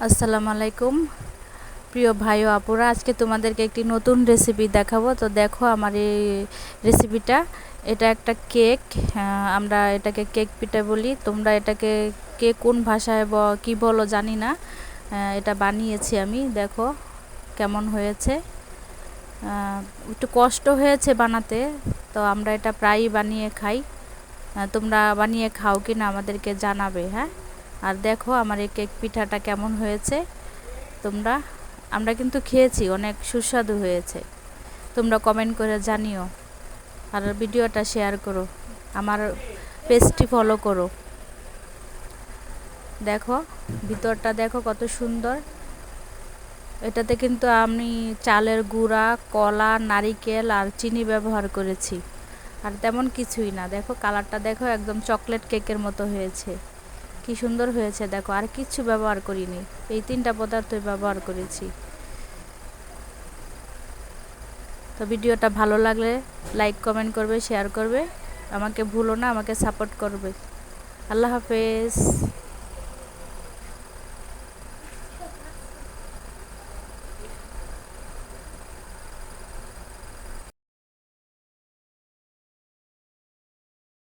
আসসালামু আলাইকুম প্রিয় ভাই ও আপুরা, আজকে তোমাদেরকে একটি নতুন রেসিপি দেখাবো। তো দেখো আমার এই রেসিপিটা, এটা একটা কেক। আমরা এটাকে কেক পিঠা বলি, তোমরা এটাকে কে কোন ভাষায় কি বলো জানি না। এটা বানিয়েছি আমি, দেখো কেমন হয়েছে। একটু কষ্ট হয়েছে বানাতে, তো আমরা এটা প্রায়ই বানিয়ে খাই। তোমরা বানিয়ে খাও কি না আমাদেরকে জানাবে, হ্যাঁ। আর দেখো আমার এই কেক পিঠাটা কেমন হয়েছে। আমরা কিন্তু খেয়েছি, অনেক সুস্বাদু হয়েছে। তোমরা কমেন্ট করে জানিও, আর ভিডিওটা শেয়ার করো, আমার পেজটি ফলো করো। দেখো ভিতরটা দেখো কত সুন্দর। এটাতে কিন্তু আমি চালের গুঁড়া, কলা, নারিকেল আর চিনি ব্যবহার করেছি, আর তেমন কিছুই না। দেখো কালারটা দেখো, একদম চকলেট কেকের মতো হয়েছে। কি সুন্দর হয়েছে দেখো, আর কিচ্ছু ব্যবহার করিনি, এই 3টা পদার্থই ব্যবহার করেছি। তো ভিডিওটা ভালো লাগলে লাইক, কমেন্ট করবে, শেয়ার করবে। আমাকে ভুলো না, আমাকে সাপোর্ট করবে। আল্লাহ হাফেজ।